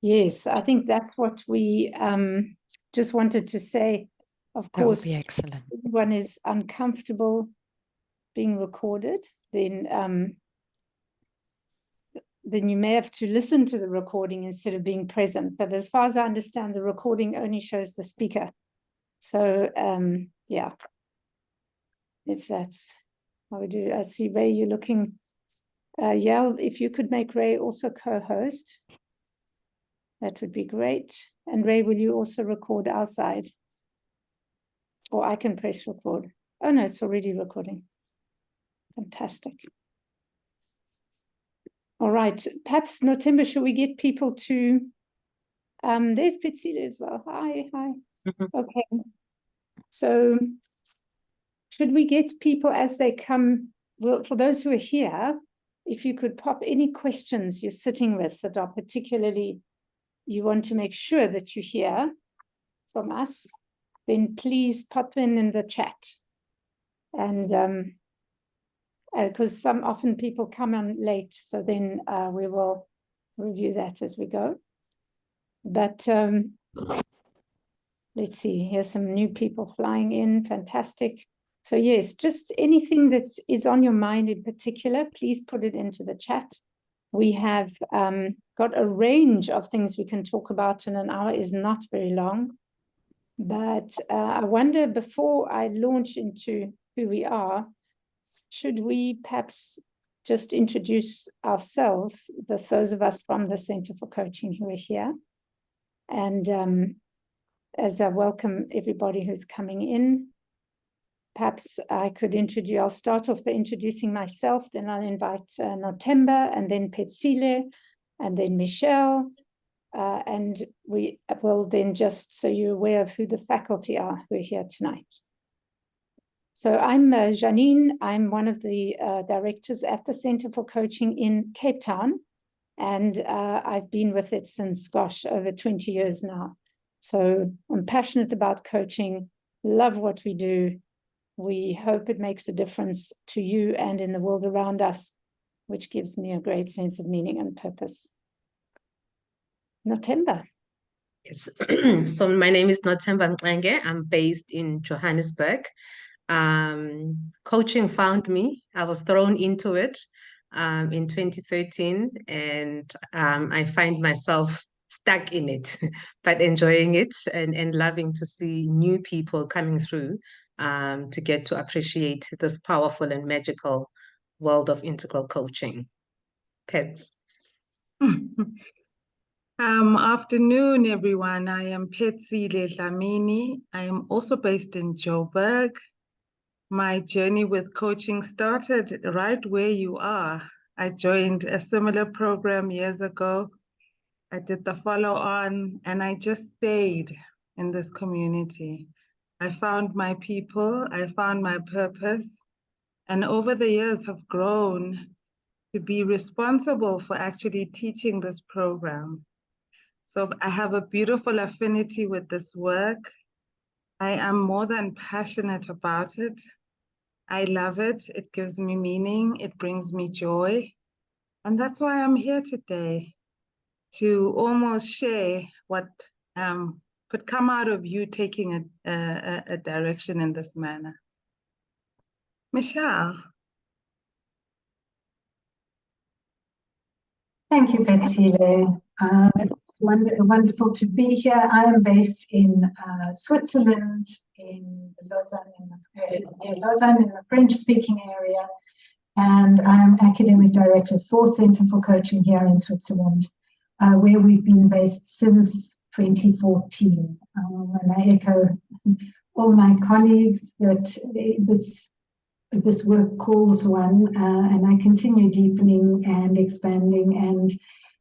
Yes, I think that's what we just wanted to say. Of That would course, be excellent. if anyone is uncomfortable being recorded, then you may have to listen to the recording instead of being present. But as far as I understand, the recording only shows the speaker. So, yeah, if that's how we do. I see, Ray, you're looking. Yeah, if you could make Ray also co-host, that would be great. And Ray, will you also record our side? Or I can press record. Oh, no, it's already recording. Fantastic. All right, perhaps, Notemba, should we get people to, there's Pitsile as well. Hi. Okay, so should we get people as they come? Well, for those who are here, if you could pop any questions you're sitting with that are particularly, you want to make sure that you hear from us, then please pop in the chat. And because often people come on late, so then we will review that as we go. But let's see, here's some new people flying in. Fantastic. So yes, just anything that is on your mind in particular, please put it into the chat. We have got a range of things we can talk about, and an hour is not very long. But I wonder, before I launch into who we are, should we perhaps just introduce ourselves, those of us from the Center for Coaching who are here? And as I welcome everybody who's coming in, perhaps I could I'll start off by introducing myself, then I'll invite Notemba, and then Petsile, and then Michelle. And we will then, just so you're aware of who the faculty are who are here tonight. So I'm Janine. I'm one of the directors at the Center for Coaching in Cape Town, and I've been with it since, gosh, over 20 years now. So I'm passionate about coaching, love what we do. We hope it makes a difference to you and in the world around us, which gives me a great sense of meaning and purpose. Notemba. Yes. So my name is Notemba Mxenge. I'm based in Johannesburg. Coaching found me. I was thrown into it in 2013, and I find myself stuck in it, but enjoying it and loving to see new people coming through to get to appreciate this powerful and magical world of integral coaching. Pets. Afternoon, everyone. I am Petsile Dlamini. I am also based in Joburg. My journey with coaching started right where you are. I joined a similar program years ago. I did the follow-on, and I just stayed in this community. I found my people, I found my purpose, and over the years have grown to be responsible for actually teaching this program. So I have a beautiful affinity with this work. I am more than passionate about it. I love it. It gives me meaning. It brings me joy. And that's why I'm here today, to almost share what could come out of you taking a direction in this manner. Michelle. Thank you, Petsile. It's wonderful to be here. I am based in Switzerland, in Lausanne, in the French-speaking area, and I'm academic director for Center for Coaching here in Switzerland, where we've been based since 2014. And I echo all my colleagues that this work calls one, and I continue deepening and expanding and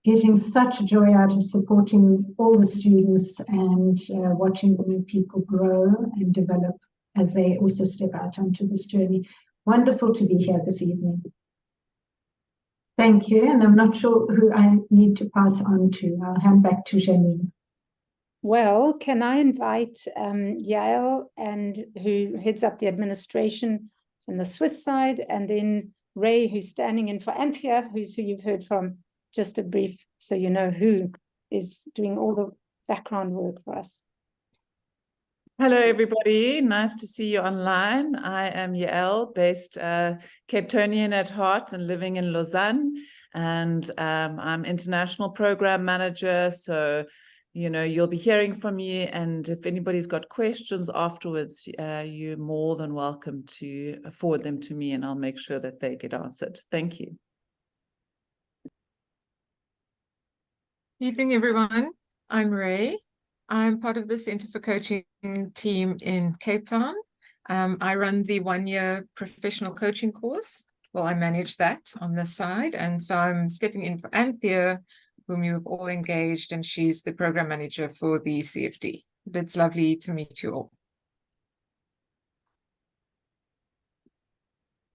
getting such joy out of supporting all the students and watching the new people grow and develop as they also step out onto this journey. Wonderful to be here this evening. Thank you, and I'm not sure who I need to pass on to. I'll hand back to Janine. Well, can I invite Yael, and who heads up the administration on the Swiss side, and then Ray, who's standing in for Anthea, who you've heard from, just a brief, so you know who is doing all the background work for us. Hello, everybody. Nice to see you online. I am Yael, based Cape Townian at heart and living in Lausanne. And I'm International Program Manager. So, you know, you'll be hearing from me. And if anybody's got questions afterwards, you're more than welcome to forward them to me, and I'll make sure that they get answered. Thank you. Evening, everyone. I'm Ray. I'm part of the Centre for Coaching team in Cape Town. I run the one-year professional coaching course. Well, I manage that on this side. And so I'm stepping in for Anthea, whom you've all engaged, and she's the program manager for the CFD. It's lovely to meet you all.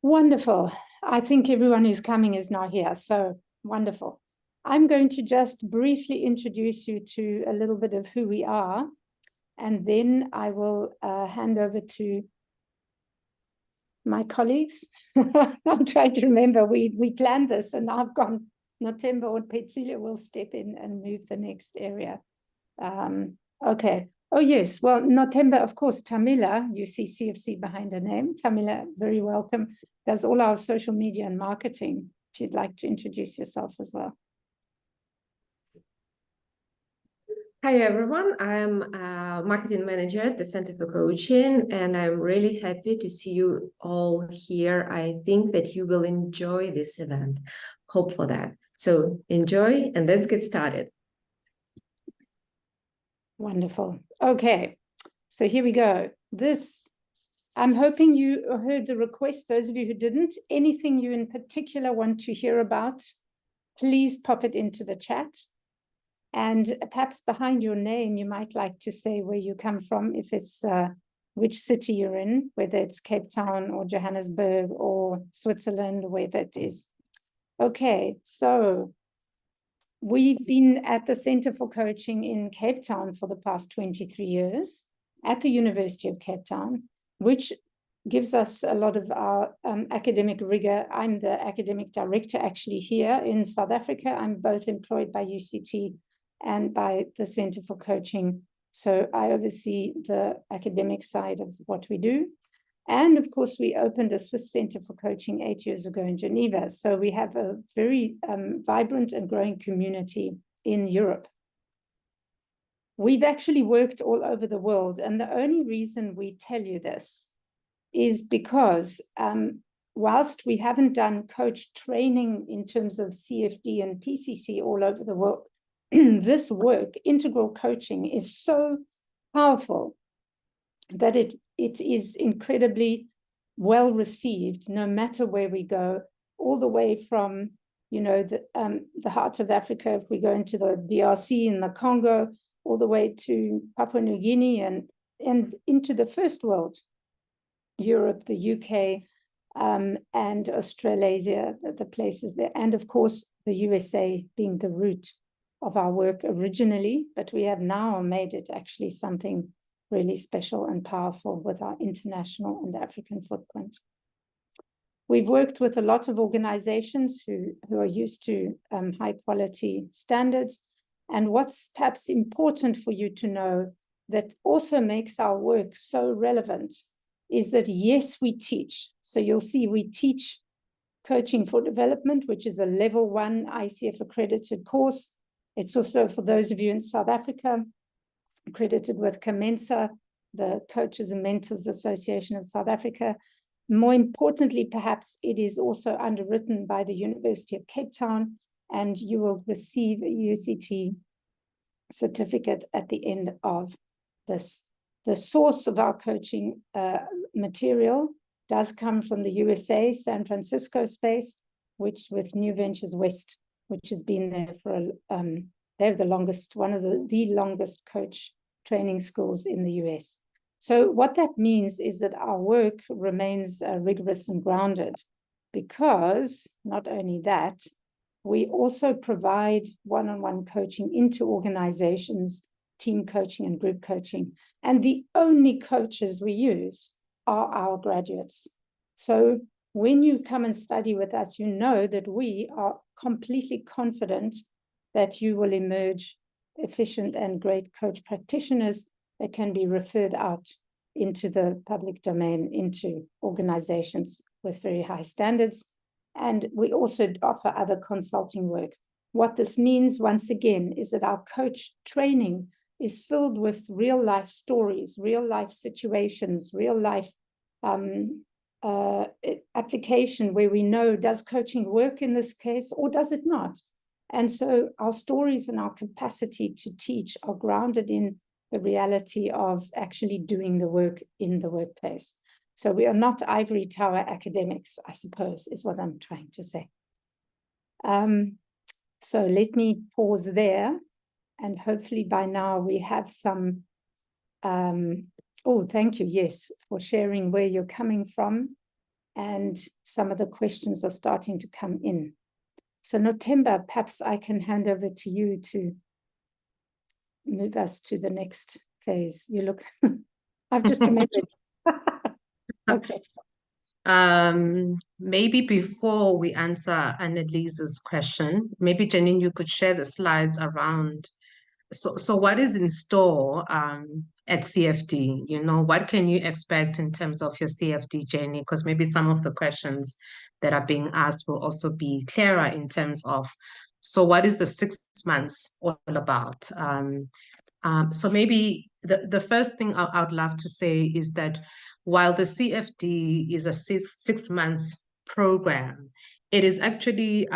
Wonderful. I think everyone who's coming is now here. So wonderful. I'm going to just briefly introduce you to a little bit of who we are, and then I will hand over to my colleagues. I'm trying to remember, we planned this, and I've gone, Nothemba or Petsile will step in and move the next area. Okay. Oh, yes. Well, Nothemba, of course, Tamila, you see CFC behind her name. Tamila, very welcome. Does all our social media and marketing. If you'd like to introduce yourself as well. Hi everyone, I'm a marketing manager at the Center for Coaching, and I'm really happy to see you all here. I think that you will enjoy this event. Hope for that. So enjoy, and let's get started. Wonderful. Okay, so here we go. I'm hoping you heard the request. Those of you who didn't, anything you in particular want to hear about, please pop it into the chat. And perhaps behind your name, you might like to say where you come from, if it's which city you're in, whether it's Cape Town or Johannesburg or Switzerland, or wherever it is. Okay, so we've been at the Center for Coaching in Cape Town for the past 23 years at the University of Cape Town, which gives us a lot of our academic rigor. I'm the academic director actually here in South Africa. I'm both employed by UCT and by the Center for Coaching. So I oversee the academic side of what we do. And of course, we opened a Swiss Center for Coaching 8 years ago in Geneva. So we have a very vibrant and growing community in Europe. We've actually worked all over the world. And the only reason we tell you this is because whilst we haven't done coach training in terms of CFD and PCC all over the world, this work, integral coaching, is so powerful that it is incredibly well received, no matter where we go, all the way from, you know, the heart of Africa, if we go into the DRC and the Congo, all the way to Papua New Guinea and into the first world, Europe, the UK, and Australasia, the places there, and of course the USA being the root of our work originally, but we have now made it actually something really special and powerful with our international and African footprint. We've worked with a lot of organizations who are used to high quality standards. And what's perhaps important for you to know that also makes our work so relevant is that, yes, we teach. So you'll see we teach Coaching for Development, which is a level 1 ICF accredited course. It's also, for those of you in South Africa, accredited with COMENSA, the Coaches and Mentors Association of South Africa. More importantly, perhaps, it is also underwritten by the University of Cape Town, and you will receive a UCT certificate at the end of this. The source of our coaching material does come from the USA, San Francisco space, which with New Ventures West, which has been there for, they're the longest, one of the longest coach training schools in the US. So what that means is that our work remains rigorous and grounded, because not only that, we also provide one-on-one coaching into organizations, team coaching and group coaching. And the only coaches we use are our graduates. So when you come and study with us, you know that we are completely confident that you will emerge efficient and great coach practitioners that can be referred out into the public domain, into organizations with very high standards. And we also offer other consulting work. What this means, once again, is that our coach training is filled with real life stories, real life situations, real life application where we know, does coaching work in this case or does it not? And so our stories and our capacity to teach are grounded in the reality of actually doing the work in the workplace. So we are not ivory tower academics, I suppose, is what I'm trying to say. So let me pause there, and hopefully by now we have some, oh, thank you, yes, for sharing where you're coming from, and some of the questions are starting to come in. So Nothemba, perhaps I can hand over to you to move us to the next phase. You look, I've just remembered. Okay. Maybe before we answer Annelise's question, maybe Janine, you could share the slides around. So what is in store at CFD? You know, what can you expect in terms of your CFD journey? Because maybe some of the questions that are being asked will also be clearer in terms of, so what is the 6 months all about? So maybe the first thing I would love to say is that while the CFD is a six months program, it is actually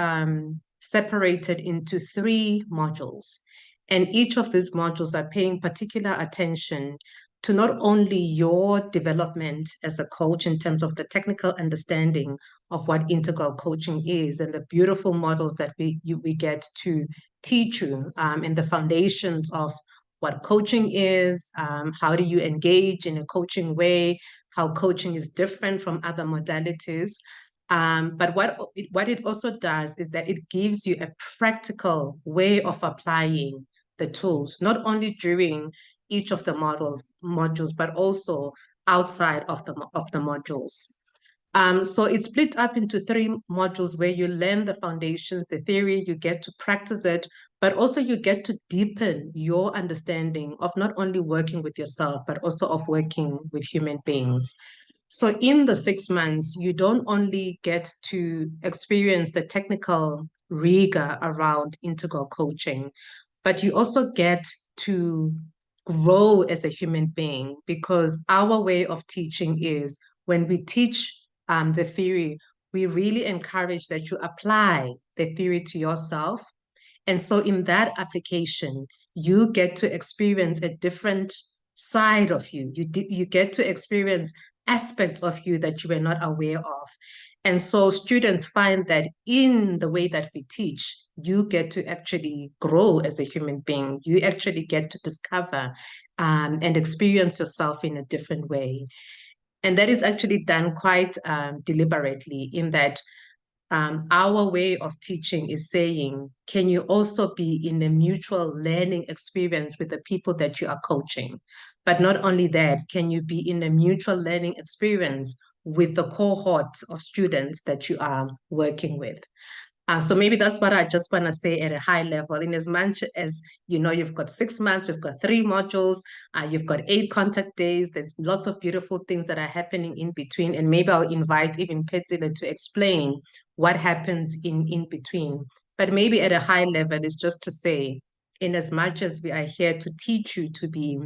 separated into 3 modules. And each of these modules are paying particular attention to not only your development as a coach in terms of the technical understanding of what integral coaching is and the beautiful models that we get to teach you and the foundations of what coaching is, how do you engage in a coaching way, how coaching is different from other modalities. But what it also does is that it gives you a practical way of applying the tools, not only during each of the modules, but also outside of the modules. So it's split up into 3 modules where you learn the foundations, the theory, you get to practice it, but also you get to deepen your understanding of not only working with yourself, but also of working with human beings. So in the 6 months, you don't only get to experience the technical rigor around integral coaching, but you also get to grow as a human being, because our way of teaching is when we teach the theory, we really encourage that you apply the theory to yourself. And so in that application, you get to experience a different side of you. You get to experience aspects of you that you were not aware of. And so students find that in the way that we teach, you get to actually grow as a human being. You actually get to discover and experience yourself in a different way. And that is actually done quite deliberately, in that our way of teaching is saying, can you also be in a mutual learning experience with the people that you are coaching? But not only that, can you be in a mutual learning experience with the cohort of students that you are working with? So maybe that's what I just want to say at a high level. In as much as, you know, you've got 6 months, we've got 3 modules, you've got 8 contact days, there's lots of beautiful things that are happening in between. And maybe I'll invite even Petsile to explain what happens in between. But maybe at a high level is just to say, in as much as we are here to teach you to be,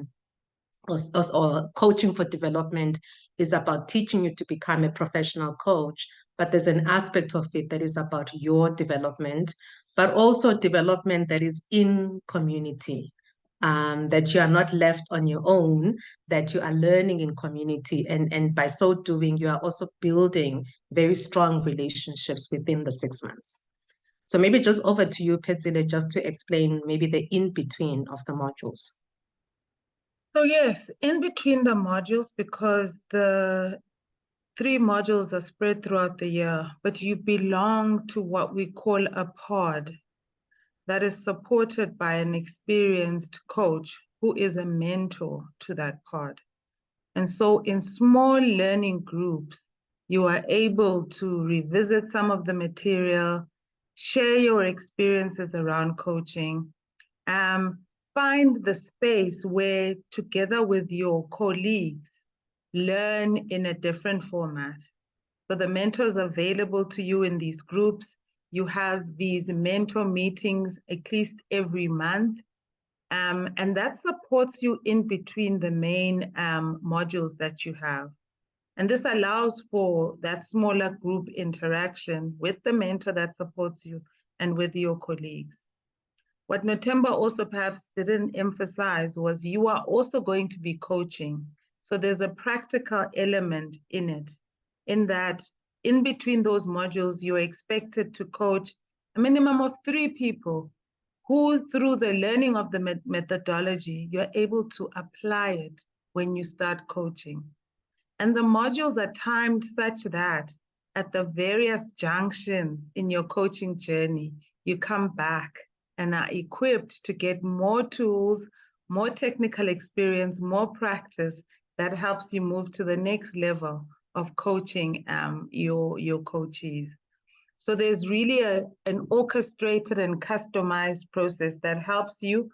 or coaching for development is about teaching you to become a professional coach, but there's an aspect of it that is about your development, but also development that is in community, that you are not left on your own, that you are learning in community. And by so doing, you are also building very strong relationships within the 6 months. So maybe just over to you, Petsile, just to explain maybe the in-between of the modules. So yes, in between the modules, because the 3 modules are spread throughout the year, but you belong to what we call a pod that is supported by an experienced coach who is a mentor to that pod. And so in small learning groups, you are able to revisit some of the material, share your experiences around coaching, find the space where, together with your colleagues, learn in a different format. So the mentors available to you in these groups, you have these mentor meetings at least every month. And that supports you in between the main modules that you have. And this allows for that smaller group interaction with the mentor that supports you and with your colleagues. What Notemba also perhaps didn't emphasize was you are also going to be coaching. So there's a practical element in it, in that in between those modules, you're expected to coach a minimum of 3 people who, through the learning of the methodology, you're able to apply it when you start coaching. And the modules are timed such that at the various junctions in your coaching journey, you come back and are equipped to get more tools, more technical experience, more practice that helps you move to the next level of coaching your coachees. So there's really an orchestrated and customized process that helps you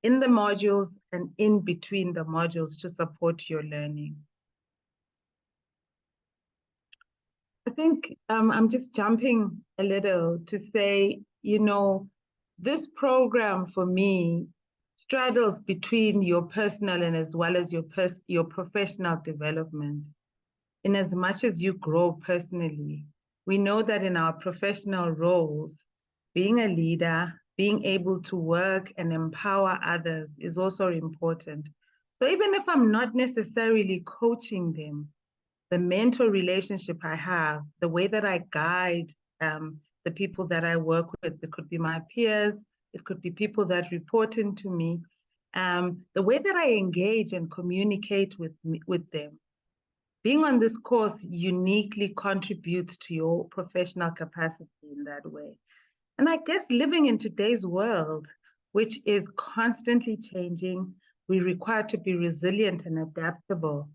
in the modules and in between the modules to support your learning. I think I'm just jumping a little to say, you know, this program for me straddles between your personal and as well as your professional development. In as much as you grow personally, we know that in our professional roles, being a leader, being able to work and empower others is also important. So even if I'm not necessarily coaching them, the mentor relationship I have, the way that I guide the people that I work with, it could be my peers, it could be people that report into me, the way that I engage and communicate with them. Being on this course uniquely contributes to your professional capacity in that way. And I guess living in today's world, which is constantly changing, we require to be resilient and adaptable.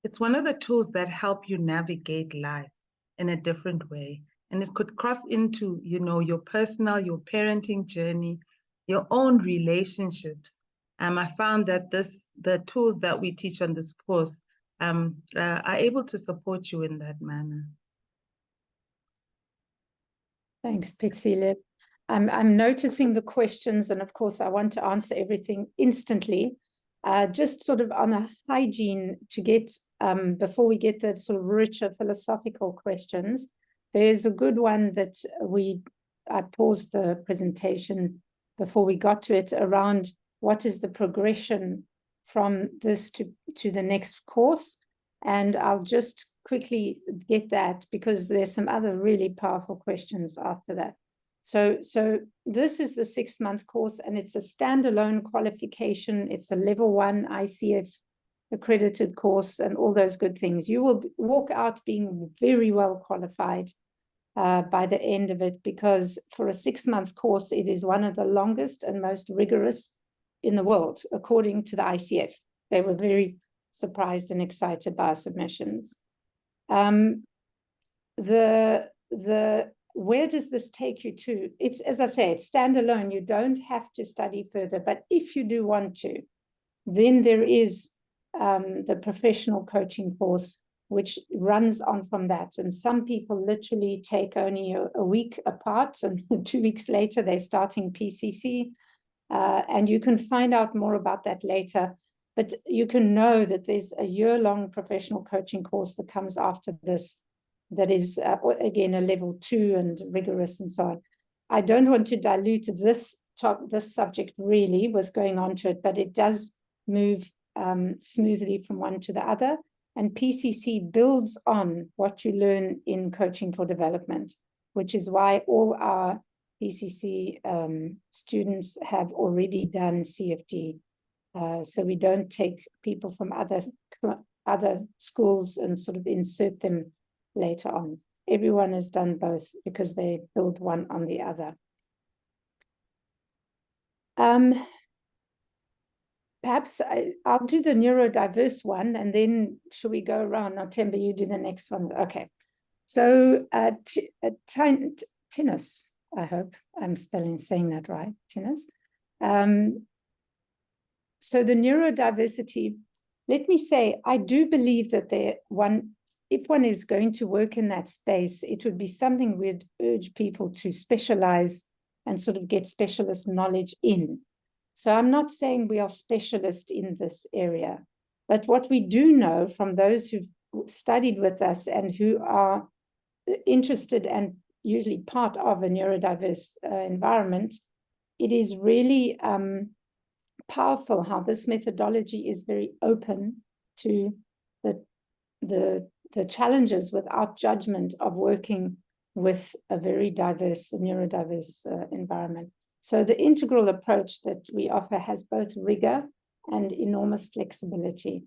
It's one of the tools that help you navigate life in a different way. And it could cross into, you know, your personal, your parenting journey, your own relationships. I found that the tools that we teach on this course are able to support you in that manner. Thanks, Petsile. I'm noticing the questions, and of course, I want to answer everything instantly. Just sort of on a hygiene to get, before we get the sort of richer philosophical questions, there's a good one that I paused the presentation before we got to it around what is the progression from this to the next course. And I'll just quickly get that because there's some other really powerful questions after that. So this is the 6-month course, and it's a standalone qualification. It's a level 1 ICF accredited course and all those good things. You will walk out being very well qualified by the end of it, because for a 6-month course, it is one of the longest and most rigorous in the world, according to the ICF. They were very surprised and excited by our submissions. Where does this take you to? It's, as I say, it's standalone. You don't have to study further, but if you do want to, then there is the professional coaching course, which runs on from that. And some people literally take only a week apart, and 2 weeks later, they're starting PCC. And you can find out more about that later. But you can know that there's a year-long professional coaching course that comes after this, that is, again, a level 2 and rigorous and so on. I don't want to dilute this subject really with going on to it, but it does move smoothly from one to the other. And PCC builds on what you learn in coaching for development, which is why all our PCC students have already done CFD. So we don't take people from other schools and sort of insert them later on. Everyone has done both because they build one on the other. Perhaps I'll do the neurodiverse one, and then should we go around? Now, Temba, you do the next one. Okay. So tennis, I hope I'm saying that right, tennis. so the neurodiversity, let me say, I do believe that if one is going to work in that space, it would be something we'd urge people to specialize and sort of get specialist knowledge in. So I'm not saying we are specialists in this area, but what we do know from those who've studied with us and who are interested and usually part of a neurodiverse environment, it is really powerful how this methodology is very open to the challenges without judgment of working with a very diverse, neurodiverse environment. So the integral approach that we offer has both rigor and enormous flexibility.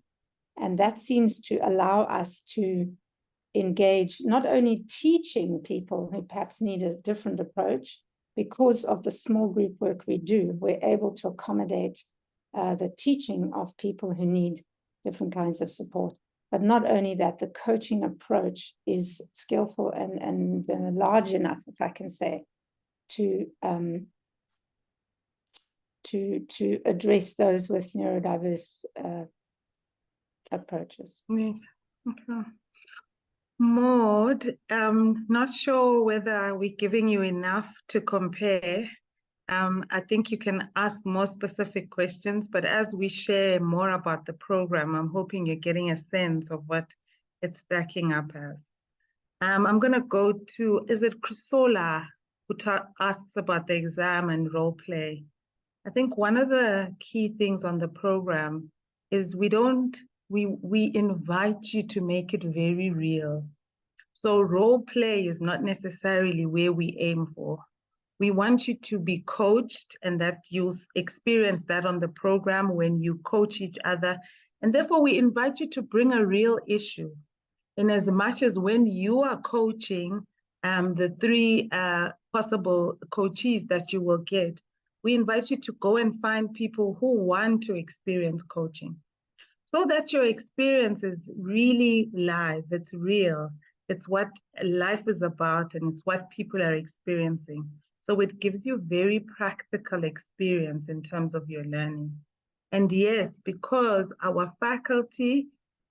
And that seems to allow us to engage not only teaching people who perhaps need a different approach, because of the small group work we do, we're able to accommodate the teaching of people who need different kinds of support. But not only that, the coaching approach is skillful and large enough, if I can say, to address those with neurodiverse approaches. Yes. Okay. Maud, not sure whether we're giving you enough to compare. I think you can ask more specific questions, but as we share more about the program, I'm hoping you're getting a sense of what it's stacking up as. I'm going to go to, is it Chrysola who asks about the exam and role play? I think one of the key things on the program is we invite you to make it very real. So role play is not necessarily where we aim for. We want you to be coached, and that you'll experience that on the program when you coach each other. And therefore, we invite you to bring a real issue. In as much as when you are coaching the three possible coachees that you will get, we invite you to go and find people who want to experience coaching, so that your experience is really live, it's real, it's what life is about, and it's what people are experiencing. So it gives you very practical experience in terms of your learning. And yes, because our faculty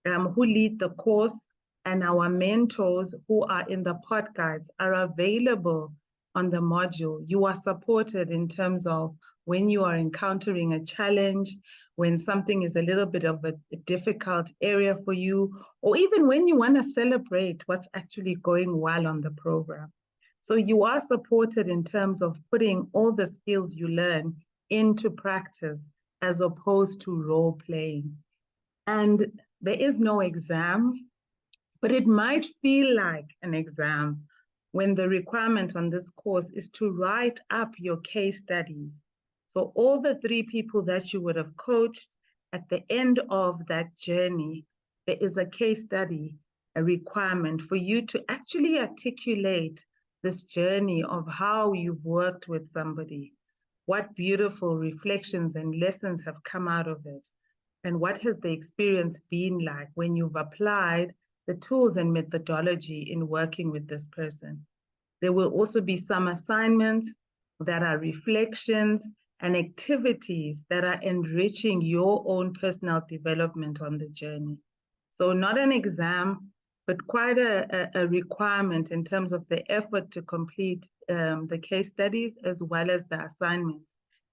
who lead the course and our mentors who are in the pod guides are available on the module, you are supported in terms of when you are encountering a challenge, when something is a little bit of a difficult area for you, or even when you want to celebrate what's actually going well on the program. So you are supported in terms of putting all the skills you learn into practice as opposed to role playing. And there is no exam, but it might feel like an exam when the requirement on this course is to write up your case studies. So all the three people that you would have coached, at the end of that journey, there is a case study, a requirement for you to actually articulate this journey of how you've worked with somebody, what beautiful reflections and lessons have come out of it, and what has the experience been like when you've applied the tools and methodology in working with this person. There will also be some assignments that are reflections and activities that are enriching your own personal development on the journey. So not an exam, but quite a requirement in terms of the effort to complete the case studies as well as the assignments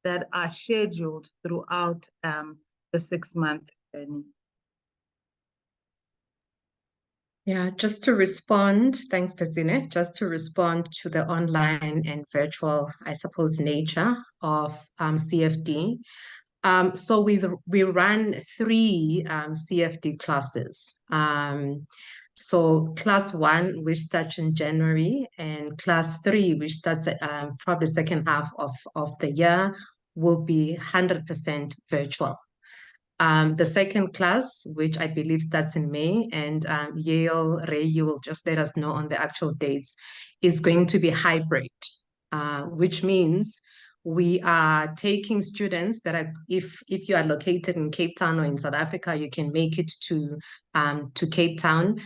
that are scheduled throughout the 6-month journey. Yeah, just to respond, thanks, Pezine, just to respond to the online and virtual, I suppose, nature of CFD. So we run 3 CFD classes. So class 1, which starts in January, and class 3, which starts probably second half of the year, will be 100% virtual. The second class, which I believe starts in May, and Yale, Ray, you will just let us know on the actual dates, is going to be hybrid, which means we are taking students that are, if you are located in Cape Town or in South Africa, you can make it to Cape Town.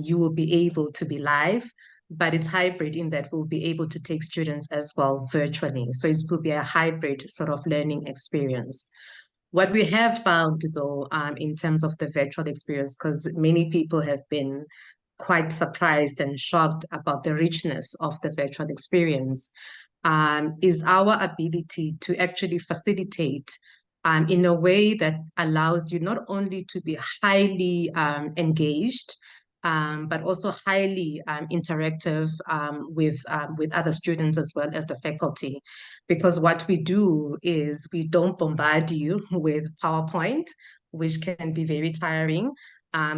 You will be able to be live, but it's hybrid in that we'll be able to take students as well virtually. So it will be a hybrid sort of learning experience. What we have found, though, in terms of the virtual experience, because many people have been quite surprised and shocked about the richness of the virtual experience, is our ability to actually facilitate in a way that allows you not only to be highly engaged, but also highly interactive with other students as well as the faculty. Because what we do is we don't bombard you with PowerPoint, which can be very tiring.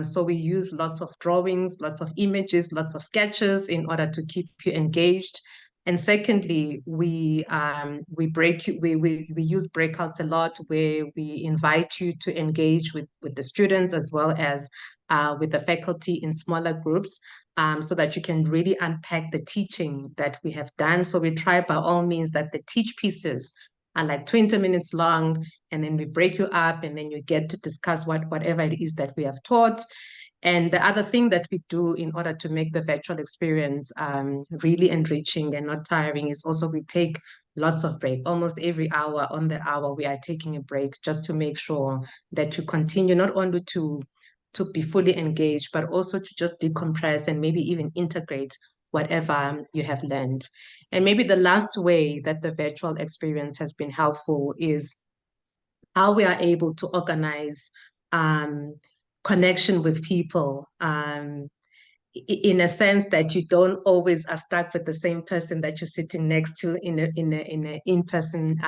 So we use lots of drawings, lots of images, lots of sketches in order to keep you engaged. And secondly, we use breakouts a lot, where we invite you to engage with the students as well as with the faculty in smaller groups, so that you can really unpack the teaching that we have done. So we try by all means that the teach pieces are like 20 minutes long, and then we break you up, and then you get to discuss whatever it is that we have taught. And the other thing that we do in order to make the virtual experience really enriching and not tiring is also we take lots of break. Almost every hour on the hour, we are taking a break just to make sure that you continue not only to be fully engaged, but also to just decompress and maybe even integrate whatever you have learned. And maybe the last way that the virtual experience has been helpful is how we are able to organize connection with people, in a sense that you don't always are stuck with the same person that you're sitting next to in a in-person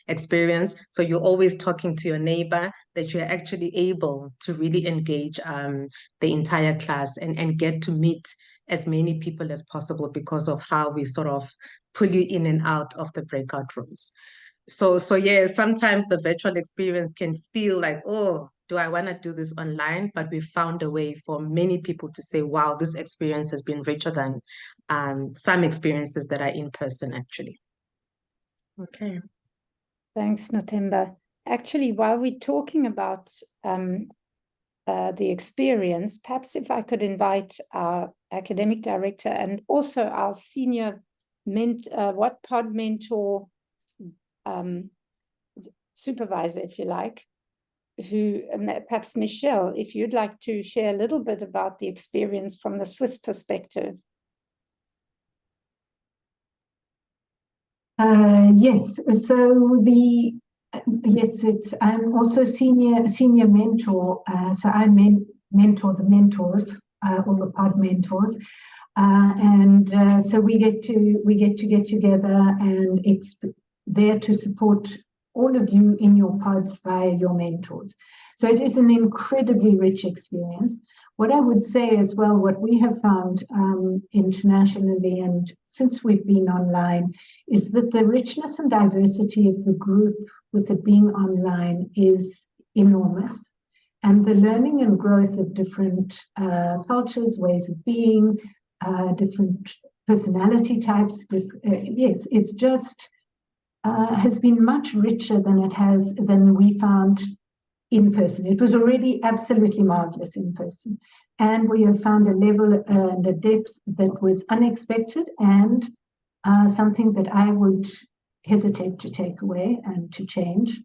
experience. So you're always talking to your neighbor, that you're actually able to really engage the entire class and get to meet as many people as possible because of how we sort of pull you in and out of the breakout rooms. So yeah, sometimes the virtual experience can feel like, oh, do I want to do this online? But we found a way for many people to say, wow, this experience has been richer than some experiences that are in person, actually. Okay. Thanks, Nothemba. Actually, while we're talking about the experience, perhaps if I could invite our academic director and also our senior pod mentor supervisor, if you like, who perhaps Michelle, if you'd like to share a little bit about the experience from the Swiss perspective. Yes, so I'm also senior mentor, so I mentor the mentors, all the pod mentors, and so we get to get together, and it's there to support all of you in your pods via your mentors. So it is an incredibly rich experience. What I would say as well, what we have found internationally and since we've been online, is that the richness and diversity of the group with it being online is enormous. And the learning and growth of different cultures, ways of being, different personality types, yes, it's just has been much richer than we found in person. It was already absolutely marvelous in person. And we have found a level and a depth that was unexpected and something that I would hesitate to take away and to change.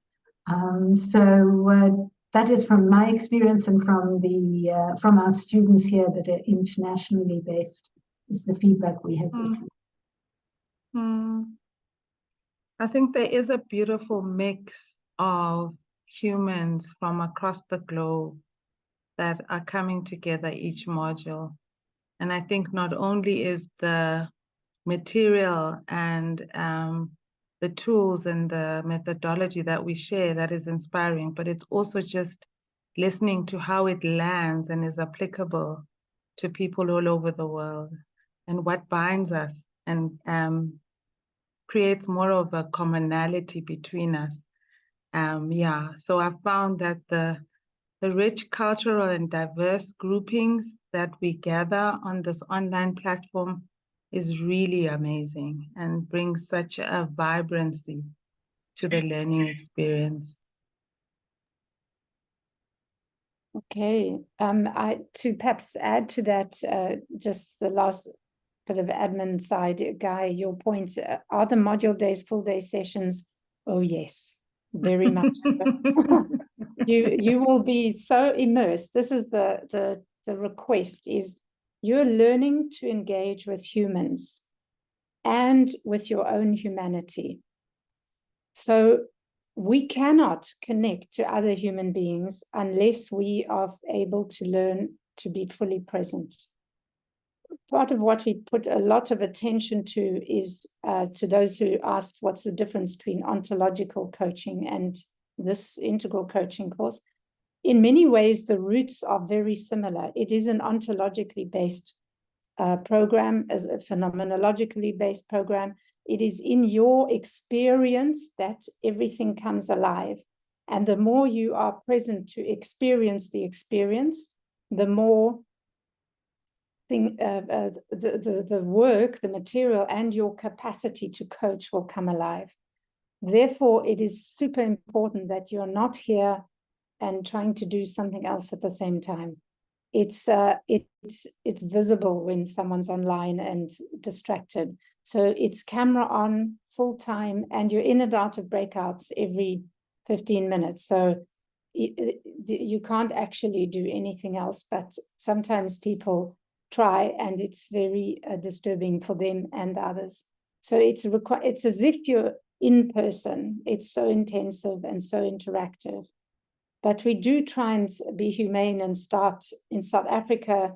So that is from my experience and from our students here that are internationally based, is the feedback we have received. I think there is a beautiful mix of humans from across the globe that are coming together each module. And I think not only is the material and the tools and the methodology that we share that is inspiring, but it's also just listening to how it lands and is applicable to people all over the world and what binds us and creates more of a commonality between us. So I found that the rich cultural and diverse groupings that we gather on this online platform is really amazing and brings such a vibrancy to the learning experience. Okay, to perhaps add to that, just the last bit of admin side, Guy, your point, are the module days full day sessions? Oh yes, very much so. You will be so immersed. This is the request is you're learning to engage with humans and with your own humanity. So we cannot connect to other human beings unless we are able to learn to be fully present. Part of what we put a lot of attention to is to those who asked what's the difference between ontological coaching and this integral coaching course. In many ways, the roots are very similar. It is an ontologically based program, as a phenomenologically based program. It is in your experience that everything comes alive. And the more you are present to experience the experience, the more the work, the material, and your capacity to coach will come alive. Therefore, it is super important that you're not here and trying to do something else at the same time. It's visible when someone's online and distracted. So it's camera on full time, and you're in and out of breakouts every 15 minutes. So you can't actually do anything else, but sometimes people try, and it's very disturbing for them and others. So it's as if you're in person. It's so intensive and so interactive. But we do try and be humane and start in South Africa.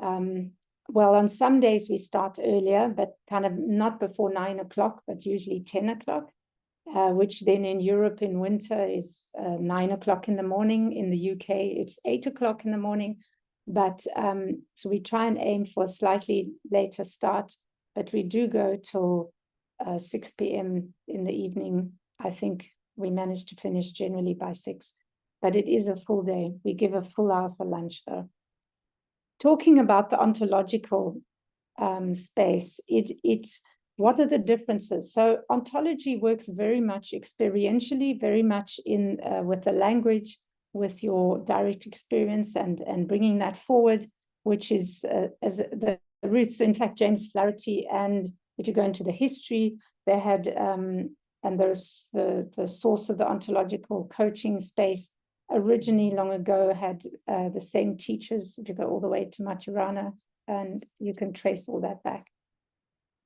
Well, on some days we start earlier, but kind of not before 9 o'clock, but usually 10 o'clock, which then in Europe in winter is 9 o'clock in the morning. In the UK, it's 8 o'clock in the morning. But so we try and aim for a slightly later start, but we do go till 6 p.m. in the evening. I think we manage to finish generally by 6, but it is a full day. We give a full hour for lunch though. Talking about the ontological space, it's what are the differences? So ontology works very much experientially, very much in with the language, with your direct experience and bringing that forward, which is as the roots. In fact, James Flaherty, and if you go into the history, they had, and there's the source of the ontological coaching space originally long ago had the same teachers. If you go all the way to Maturana, and you can trace all that back.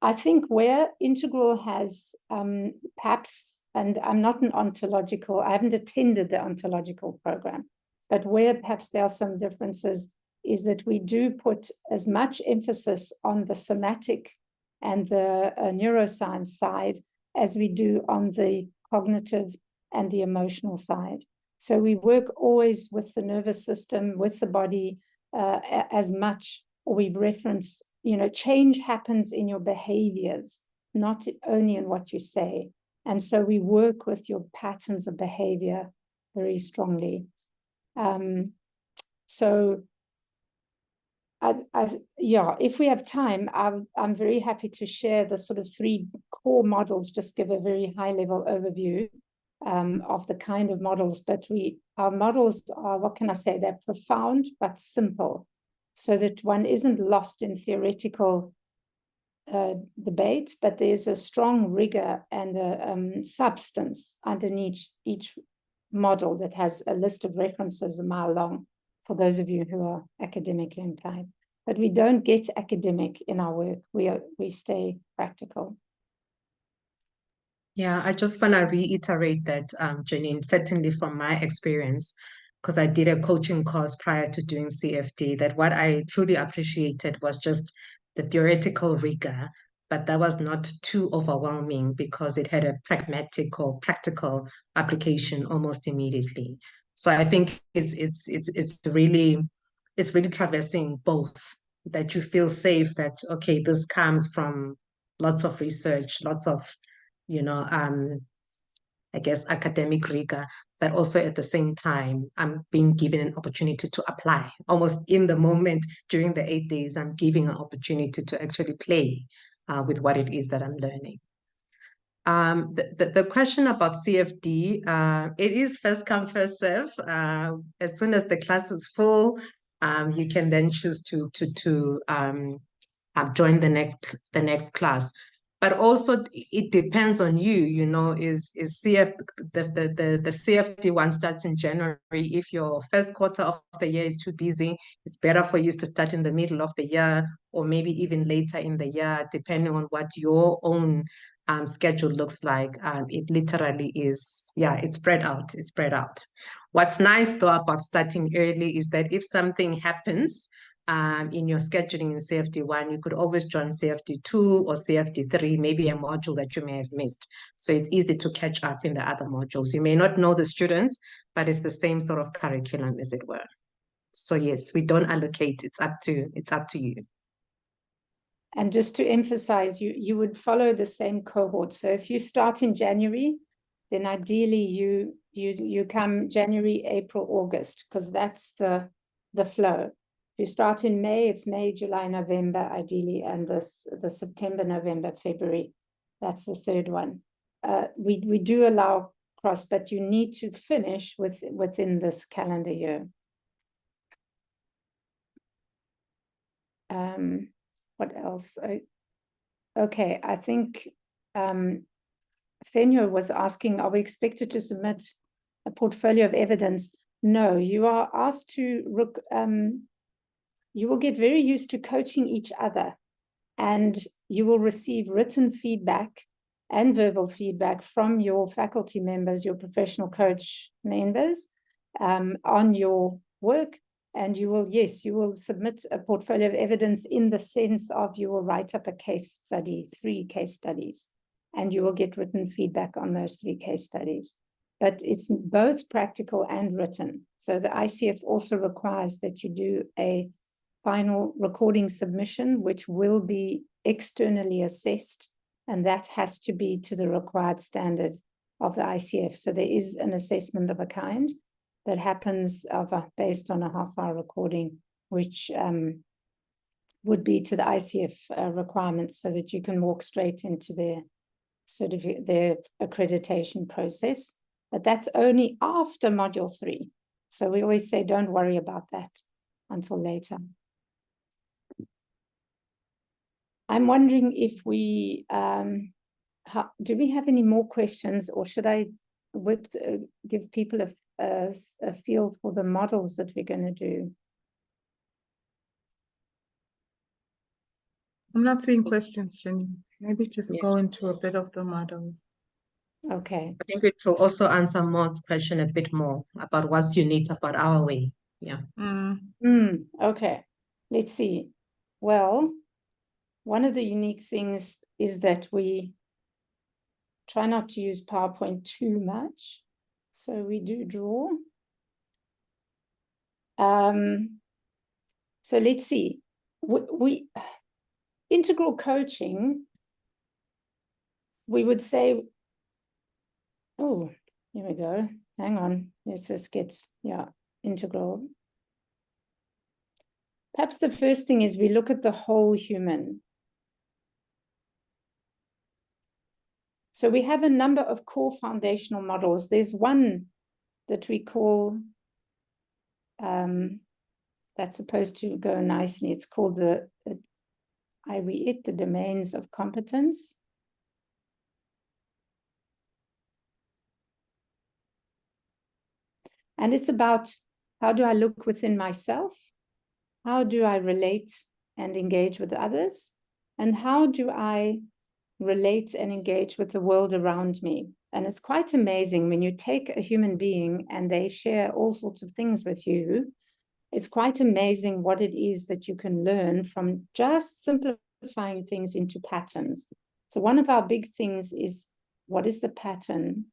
I think where integral has perhaps, and I'm not an ontological, I haven't attended the ontological program, but where perhaps there are some differences is that we do put as much emphasis on the somatic and the neuroscience side as we do on the cognitive and the emotional side. So we work always with the nervous system, with the body as much, or we reference, change happens in your behaviors, not only in what you say. And so we work with your patterns of behavior very strongly. So if we have time, I'm very happy to share the sort of 3 core models, just give a very high level overview of the kind of models, but our models are, what can I say, they're profound but simple, so that one isn't lost in theoretical debate, but there's a strong rigor and a substance underneath each model that has a list of references a mile long for those of you who are academically inclined. But we don't get academic in our work. We stay practical. Yeah, I just want to reiterate that, Janine, certainly from my experience, because I did a coaching course prior to doing CFD, that what I truly appreciated was just the theoretical rigor, but that was not too overwhelming because it had a pragmatic or practical application almost immediately. So I think it's really traversing both, that you feel safe that, okay, this comes from lots of research, lots of I guess, academic rigor, but also at the same time, I'm being given an opportunity to apply. Almost in the moment during the 8 days, I'm giving an opportunity to actually play with what it is that I'm learning. The question about CFD, it is first come, first serve. As soon as the class is full, you can then choose to join the next class. but also it depends on you, you know, is the CFD one starts in January. If your first quarter of the year is too busy, it's better for you to start in the middle of the year or maybe even later in the year, depending on what your own schedule looks like. It literally is, yeah, it's spread out, it's spread out. What's nice though about starting early is that if something happens in your scheduling in CFD1, you could always join CFD2 or CFD3, maybe a module that you may have missed. So it's easy to catch up in the other modules. You may not know the students, but it's the same sort of curriculum, as it were. So yes, we don't allocate. It's up to you. And just to emphasize, you would follow the same cohort. So if you start in January, then ideally you come January, April, August, because that's the flow. If you start in May, it's May, July, November, ideally, and the September, November, February. That's the third one. We do allow cross, but you need to finish within this calendar year. What else? Okay, I think Fenyo was asking, are we expected to submit a portfolio of evidence? No, you are asked to, you will get very used to coaching each other, and you will receive written feedback and verbal feedback from your faculty members, your professional coach members, on your work. And you will submit a portfolio of evidence in the sense of you will write up a case study, 3 case studies, and you will get written feedback on those 3 case studies. But it's both practical and written. So the ICF also requires that you do a final recording submission, which will be externally assessed, and that has to be to the required standard of the ICF. So there is an assessment of a kind that happens based on a half-hour recording, which would be to the ICF requirements, so that you can walk straight into their accreditation process. But that's only after module 3. So we always say, don't worry about that until later. I'm wondering if we, do we have any more questions, or should I give people a feel for the models that we're going to do? I'm not seeing questions, Jenny. Maybe just go into a bit of the models. Okay. I think it will also answer Maud's question a bit more about what's unique about our way. Yeah. Okay. Let's see. Well, one of the unique things is that we try not to use PowerPoint too much. So we do draw. So let's see. We integral coaching, we would say, oh, here we go. Hang on. Let's just get, integral. Perhaps the first thing is we look at the whole human. So we have a number of core foundational models. There's one that we call, that's supposed to go nicely. It's called I read it, the domains of competence. And it's about, how do I look within myself? How do I relate and engage with others? And how do I relate and engage with the world around me? And it's quite amazing when you take a human being and they share all sorts of things with you. It's quite amazing what it is that you can learn from just simplifying things into patterns. So one of our big things is, what is the pattern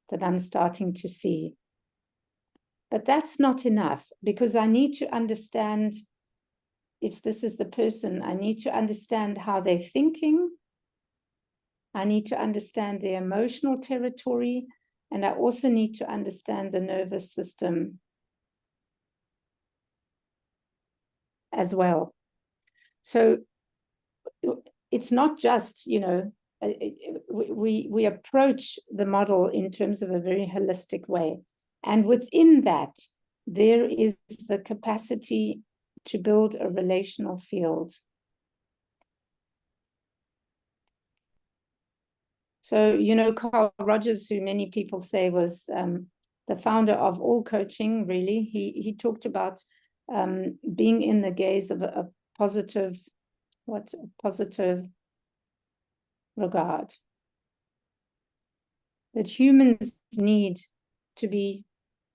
that I'm starting to see? But that's not enough, because I need to understand, if this is the person, I need to understand how they're thinking. I need to understand their emotional territory, and I also need to understand the nervous system as well. So it's not just, we approach the model in terms of a very holistic way. And within that, there is the capacity to build a relational field. So, you know, Carl Rogers, who many people say was the founder of all coaching, really, he talked about being in the gaze of a positive, what's a positive regard. That humans need to be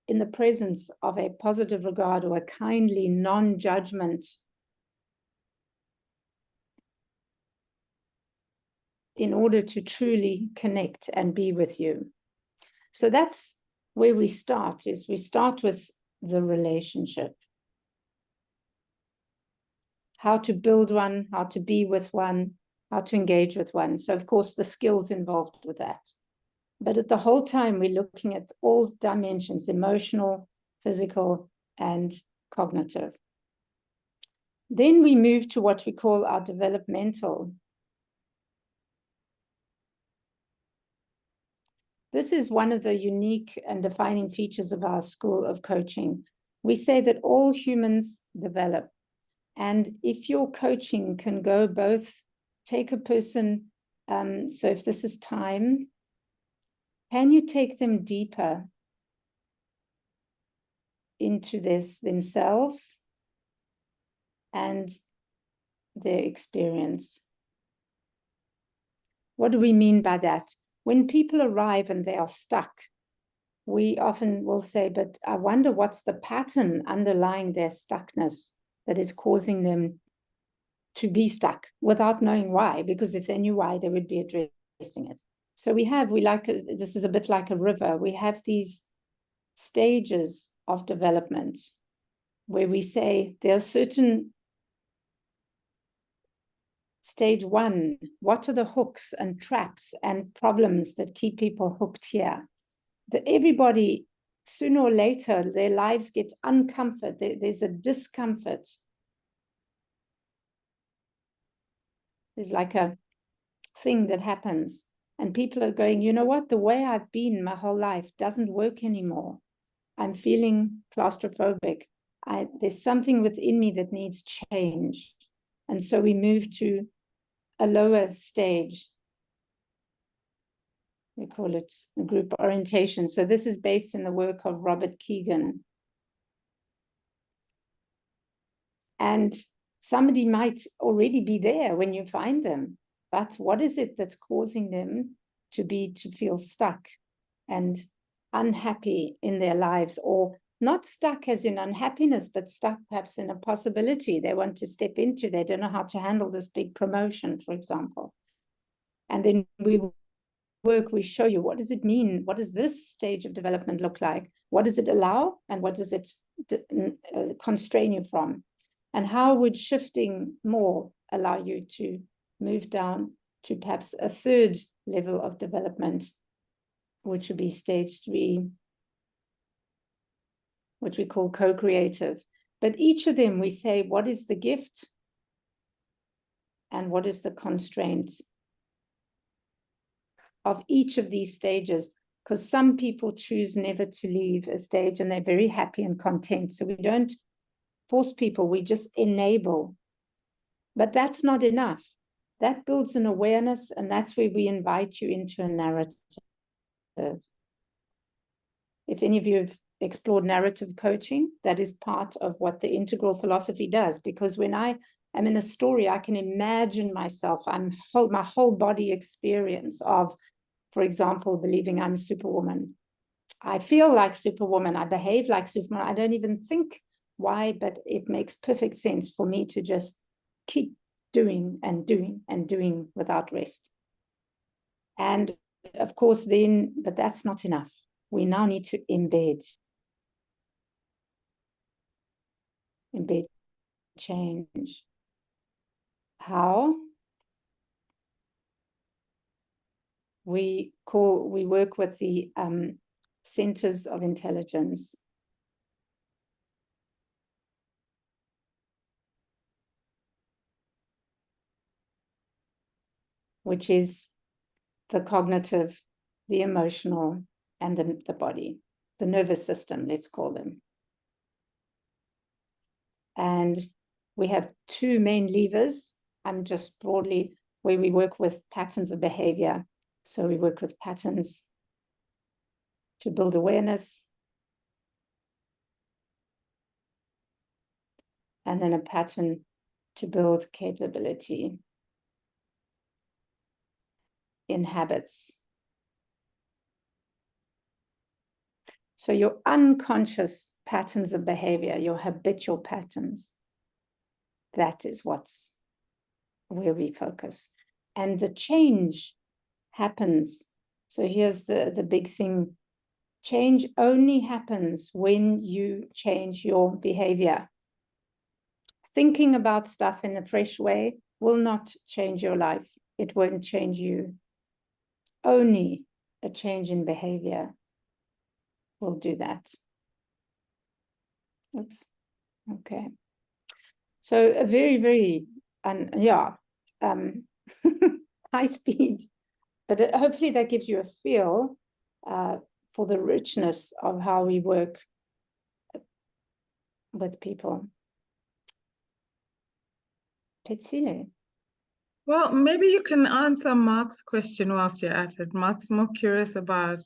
in the presence of a positive regard or a kindly non-judgment in order to truly connect and be with you. So that's where we start, is we start with the relationship. How to build one, how to be with one, how to engage with one. So of course the skills involved with that. But at the whole time, we're looking at all dimensions, emotional, physical, and cognitive. Then we move to what we call our developmental. This is one of the unique and defining features of our school of coaching. We say that all humans develop. And if your coaching can go both, take a person, so if this is time, can you take them deeper into themselves and their experience? What do we mean by that? When people arrive and they are stuck, we often will say, but I wonder what's the pattern underlying their stuckness that is causing them to be stuck without knowing why, because if they knew why, they would be addressing it. So this is a bit like a river. We have these stages of development where we say there are certain stage one, what are the hooks and traps and problems that keep people hooked here? That everybody, sooner or later, their lives get uncomfort. There's a discomfort. There's like a thing that happens. And people are going, you know what? The way I've been my whole life doesn't work anymore. I'm feeling claustrophobic. There's something within me that needs change. And so we move to a lower stage. We call it group orientation. So this is based in the work of Robert Keegan. And somebody might already be there when you find them. But what is it that's causing them to feel stuck and unhappy in their lives, or not stuck as in unhappiness, but stuck perhaps in a possibility they want to step into? They don't know how to handle this big promotion, for example. And then we show you, what does it mean? What does this stage of development look like? What does it allow? And what does it constrain you from? And how would shifting more allow you to move down to perhaps a third level of development, which would be stage 3, which we call co-creative. But each of them, we say, what is the gift and what is the constraint of each of these stages? Because some people choose never to leave a stage and they're very happy and content. So we don't force people, we just enable. But that's not enough. That builds an awareness, and that's where we invite you into a narrative. If any of you have explored narrative coaching, that is part of what the integral philosophy does. Because when I am in a story, I can imagine myself, my whole body experience of, for example, believing I'm Superwoman. I feel like Superwoman, I behave like Superwoman. I don't even think why, but it makes perfect sense for me to just keep doing and doing and doing without rest. And of course then, but that's not enough. We now need to embed change. How? We work with the centers of intelligence. Which is the cognitive, the emotional, and the body, the nervous system, let's call them. And we have 2 main levers. I'm just broadly where we work with patterns of behavior. So we work with patterns to build awareness, and then a pattern to build capability in habits. So your unconscious patterns of behavior, your habitual patterns, that is what's where we focus. And the change happens. So here's the big thing. Change only happens when you change your behavior. Thinking about stuff in a fresh way will not change your life. It won't change you. Only a change in behavior will do that. Oops. Okay. So a very, very, high speed, but hopefully that gives you a feel for the richness of how we work with people. Petsile. Well, maybe you can answer Mark's question whilst you're at it. Mark's more curious about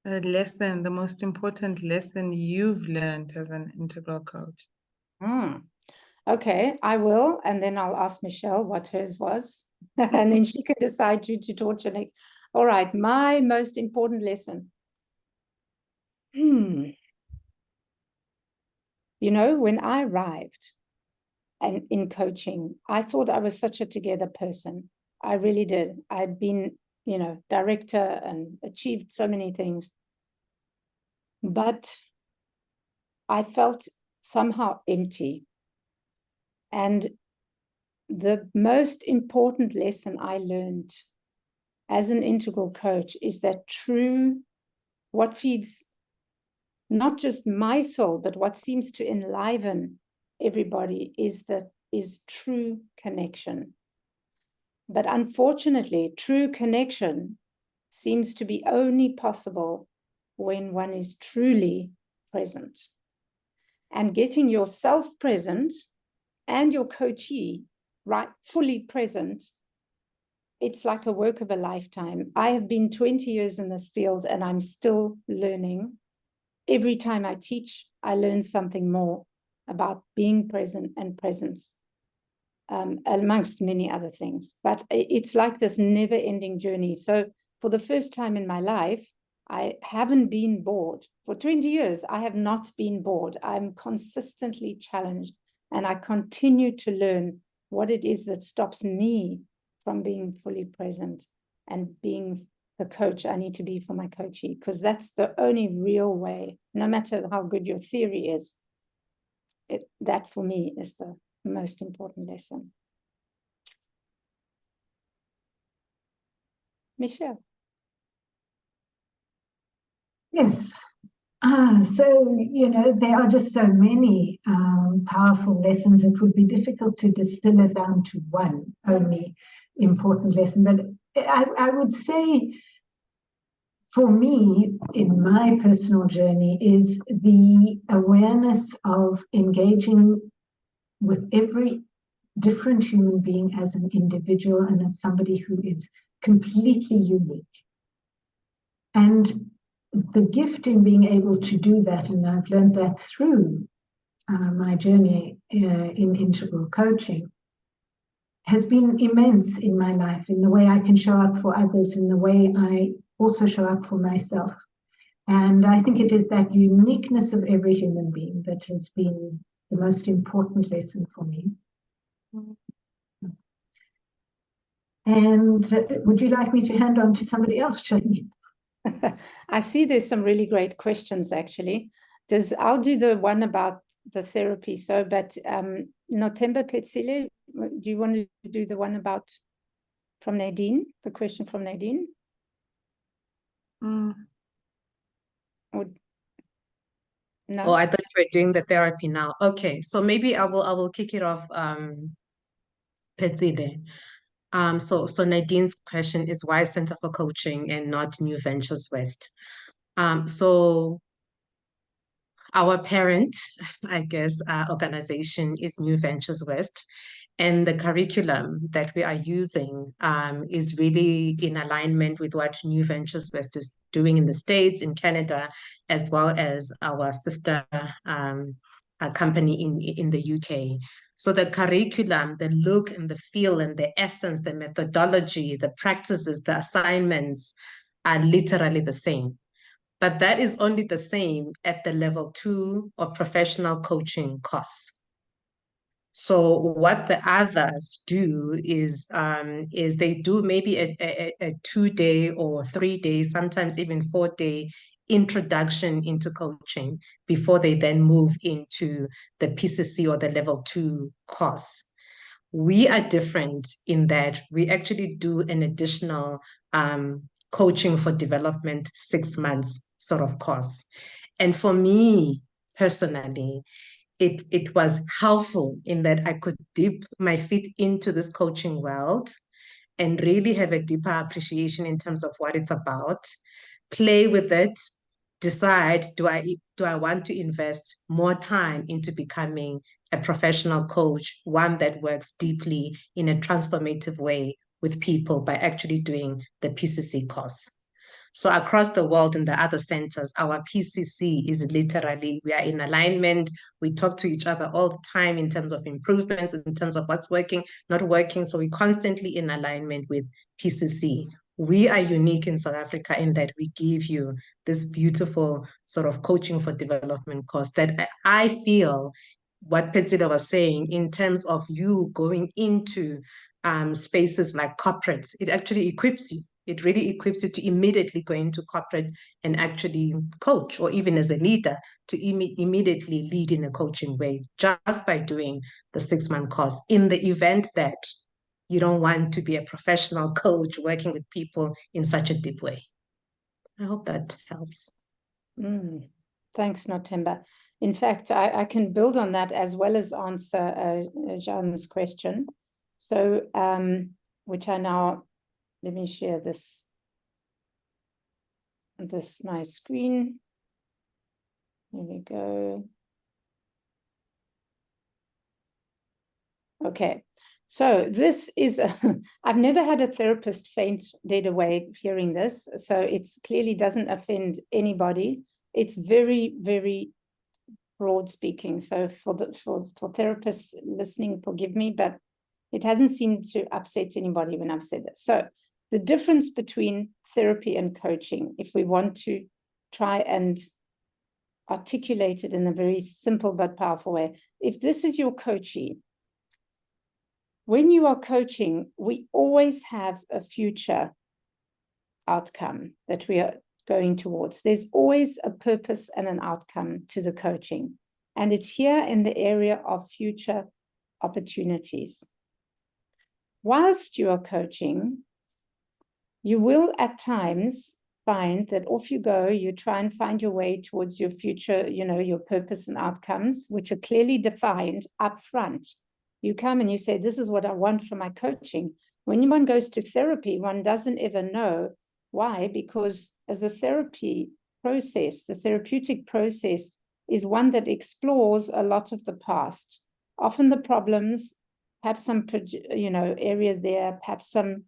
a lesson, the most important lesson you've learned as an integral coach. Okay, I will, and then I'll ask Michelle what hers was, and then she can decide who to torture next. All right, my most important lesson. You know, when I arrived and in coaching, I thought I was such a together person. I really did. I'd been, director and achieved so many things. But I felt somehow empty. And the most important lesson I learned as an integral coach is that what feeds not just my soul, but what seems to enliven everybody is true connection. But unfortunately, true connection seems to be only possible when one is truly present. And getting yourself present and your coachee fully present, it's like a work of a lifetime. I have been 20 years in this field and I'm still learning. Every time I teach, I learn something more about being present and presence, amongst many other things. But it's like this never-ending journey. So for the first time in my life, I haven't been bored. For 20 years, I have not been bored. I'm consistently challenged, and I continue to learn what it is that stops me from being fully present and being the coach I need to be for my coachee, because that's the only real way, no matter how good your theory is. That for me is the most important lesson. Michelle. Yes. So, there are just so many powerful lessons. It would be difficult to distill it down to one only important lesson. But I would say, for me, in my personal journey, is the awareness of engaging with every different human being as an individual and as somebody who is completely unique. And the gift in being able to do that, and I've learned that through my journey in integral coaching, has been immense in my life, in the way I can show up for others, in the way I also show up for myself. And I think it is that uniqueness of every human being that has been the most important lesson for me. And would you like me to hand on to somebody else, Shani? I see there's some really great questions, actually. I'll do the one about the therapy. So, but Notemba Petsile, do you want to do the one from Nadine, the question from Nadine? Or, no? Oh, I thought you were doing the therapy now. Okay, so maybe I will kick it off, Petsile. So Nadine's question is, why Center for Coaching and not New Ventures West? So our parent, I guess, organization is New Ventures West. And the curriculum that we are using is really in alignment with what New Ventures West is doing in the States, in Canada, as well as our sister company in the UK. So the curriculum, the look and the feel and the essence, the methodology, the practices, the assignments are literally the same. But that is only the same at the level 2 of professional coaching course. So what the others do is they do maybe a 2-day or 3-day, sometimes even 4-day introduction into coaching before they then move into the PCC or the level 2 course. We are different in that we actually do an additional coaching for development 6 months sort of course. And for me personally, it was helpful in that I could dip my feet into this coaching world and really have a deeper appreciation in terms of what it's about, play with it, decide, do I want to invest more time into becoming a professional coach, one that works deeply in a transformative way with people by actually doing the PCC course. So across the world in the other centers, our PCC is literally, we are in alignment. We talk to each other all the time in terms of improvements, in terms of what's working, not working. So we're constantly in alignment with PCC. We are unique in South Africa in that we give you this beautiful sort of coaching for development course that I feel what Petsila was saying in terms of you going into spaces like corporates, it actually equips you. It really equips you to immediately go into corporate and actually coach, or even as a leader, to immediately lead in a coaching way, just by doing the 6-month course. In the event that you don't want to be a professional coach working with people in such a deep way. I hope that helps. Thanks, Nothemba. In fact, I can build on that as well as answer Jean's question. So, which I now, let me share this my screen. Here we go. Okay, so this is, I've never had a therapist faint dead away hearing this, so it clearly doesn't offend anybody. It's very, very broad speaking. So for therapists listening, forgive me, but it hasn't seemed to upset anybody when I've said this. So the difference between therapy and coaching, if we want to try and articulate it in a very simple but powerful way, if this is your coachee, when you are coaching, we always have a future outcome that we are going towards. There's always a purpose and an outcome to the coaching. And it's here in the area of future opportunities. Whilst you are coaching, you will at times find that off you go, you try and find your way towards your future, your purpose and outcomes, which are clearly defined up front. You come and you say, this is what I want from my coaching. When one goes to therapy, one doesn't ever know why, because as a therapy process, the therapeutic process is one that explores a lot of the past, often the problems, perhaps some, areas there, perhaps some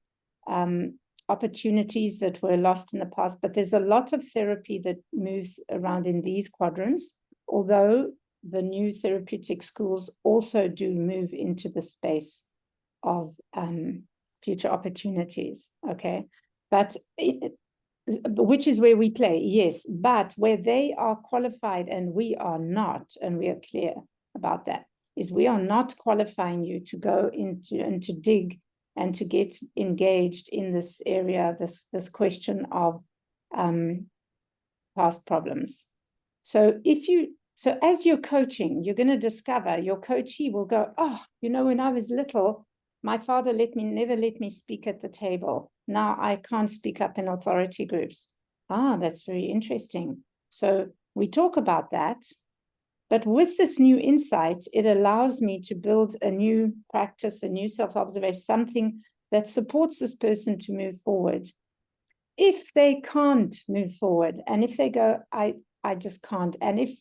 opportunities that were lost in the past, but there's a lot of therapy that moves around in these quadrants, although the new therapeutic schools also do move into the space of future opportunities, okay? But which is where we play, yes, but where they are qualified and we are not, and we are clear about that, is we are not qualifying you to go into and to dig and to get engaged in this area, this question of past problems. So as you're coaching, you're going to discover your coachee will go, oh, when I was little, my father never let me speak at the table. Now I can't speak up in authority groups. That's very interesting. So we talk about that. But with this new insight, it allows me to build a new practice, a new self-observation, something that supports this person to move forward. If they can't move forward, and if they go, I just can't, and if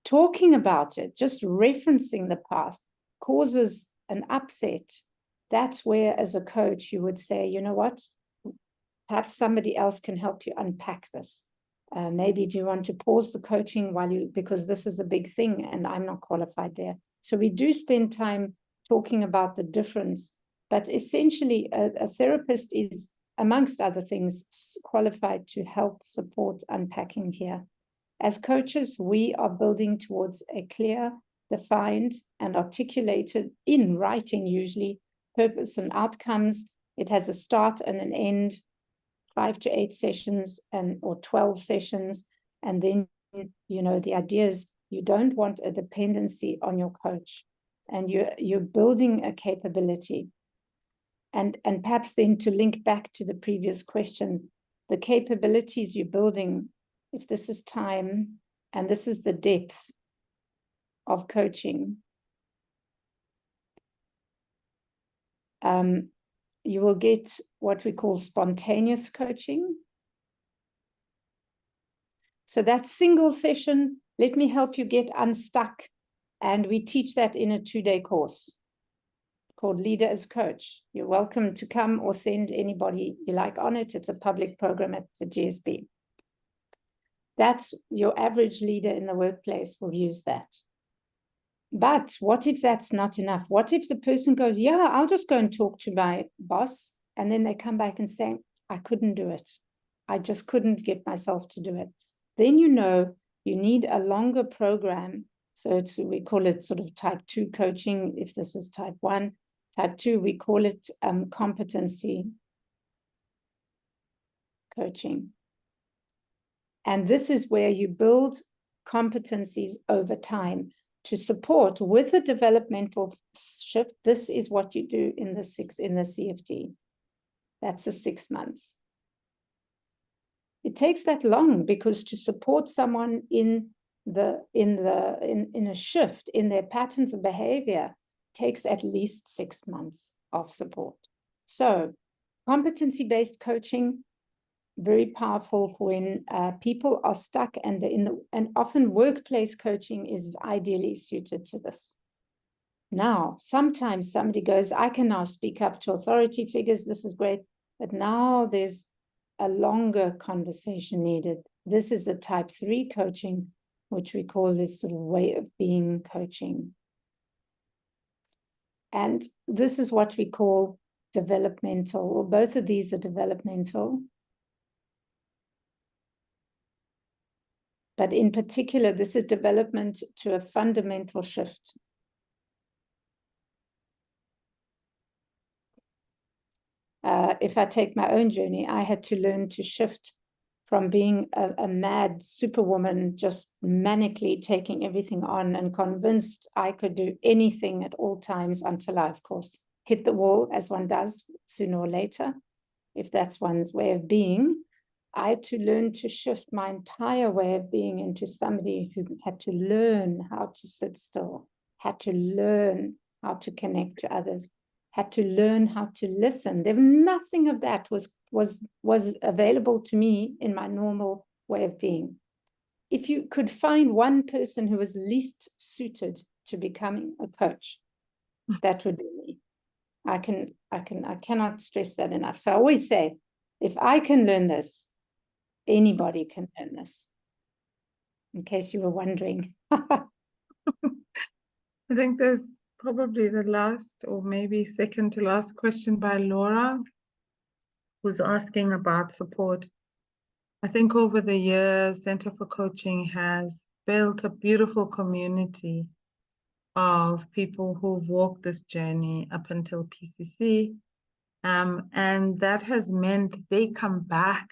talking about it, just referencing the past, causes an upset, that's where, as a coach, you would say, you know what, perhaps somebody else can help you unpack this. Maybe do you want to pause the coaching because this is a big thing and I'm not qualified there. So we do spend time talking about the difference, but essentially a therapist is, amongst other things, qualified to help support unpacking here. As coaches, we are building towards a clear, defined, and articulated, in writing usually, purpose and outcomes. It has a start and an end, 5 to 8 sessions or 12 sessions. And then, you know, the idea is you don't want a dependency on your coach, and you're building a capability. And perhaps then to link back to the previous question, the capabilities you're building, if this is time and this is the depth of coaching, you will get what we call spontaneous coaching. So that single session, let me help you get unstuck. And we teach that in a 2-day course called Leader as Coach. You're welcome to come or send anybody you like on it. It's a public program at the GSB. That's your average leader in the workplace will use that. But what if that's not enough? What if the person goes, yeah, I'll just go and talk to my boss, and then they come back and say, I couldn't do it. I just couldn't get myself to do it. Then you know you need a longer program. So we call it sort of type 2 coaching. If this is type 1, type 2, we call it competency coaching. And this is where you build competencies over time to support with a developmental shift. This is what you do in the CFD. That's a 6 months. It takes that long because to support someone in a shift in their patterns of behavior takes at least 6 months of support. So competency-based coaching, very powerful when people are stuck, and often workplace coaching is ideally suited to this. Now, sometimes somebody goes, I can now speak up to authority figures. This is great. But now there's a longer conversation needed. This is a type 3 coaching, which we call this sort of way of being coaching. And this is what we call developmental, or both of these are developmental. But in particular, this is development to a fundamental shift. If I take my own journey, I had to learn to shift from being a mad superwoman, just manically taking everything on and convinced I could do anything at all times, until I, of course, hit the wall, as one does sooner or later, if that's one's way of being. I had to learn to shift my entire way of being into somebody who had to learn how to sit still, had to learn how to connect to others, had to learn how to listen. Nothing of that was available to me in my normal way of being. If you could find one person who was least suited to becoming a coach, that would be me. I cannot stress that enough. So I always say, if I can learn this, anybody can learn this. In case you were wondering. I think there's probably the last or maybe second to last question by Laura, who's asking about support. I think over the years, Center for Coaching has built a beautiful community of people who've walked this journey up until PCC. And that has meant they come back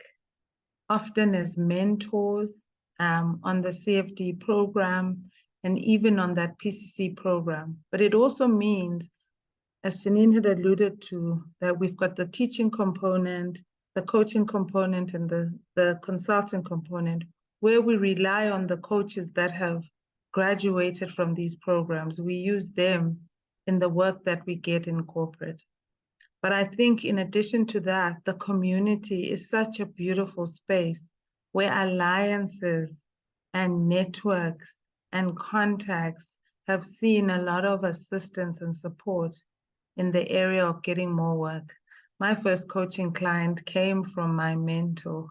often as mentors on the CFD program and even on that PCC program. But it also means, as Janine had alluded to, that we've got the teaching component, the coaching component, and the consulting component, where we rely on the coaches that have graduated from these programs. We use them in the work that we get in corporate. But I think in addition to that, the community is such a beautiful space where alliances and networks and contacts have seen a lot of assistance and support in the area of getting more work. My first coaching client came from my mentor,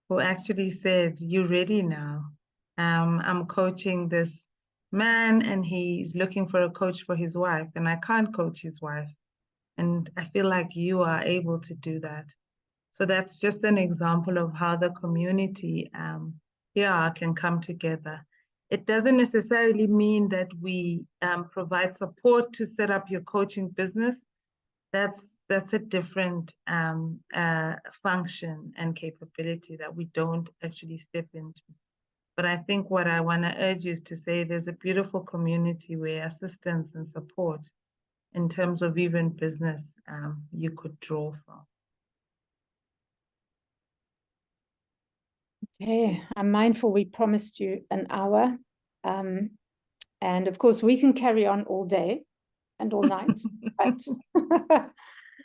who actually said, "You're ready now. I'm coaching this man and he's looking for a coach for his wife, and I can't coach his wife. And I feel like you are able to do that." So that's just an example of how the community can come together. It doesn't necessarily mean that we provide support to set up your coaching business. That's a different function and capability that we don't actually step into. But I think what I want to urge you is to say there's a beautiful community where assistance and support in terms of even business you could draw from. Okay, I'm mindful we promised you an hour. And of course, we can carry on all day and all night, but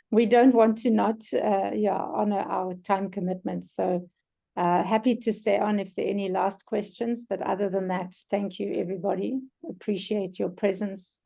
we don't want to not honor our time commitments. So happy to stay on if there are any last questions. But other than that, thank you, everybody. Appreciate your presence.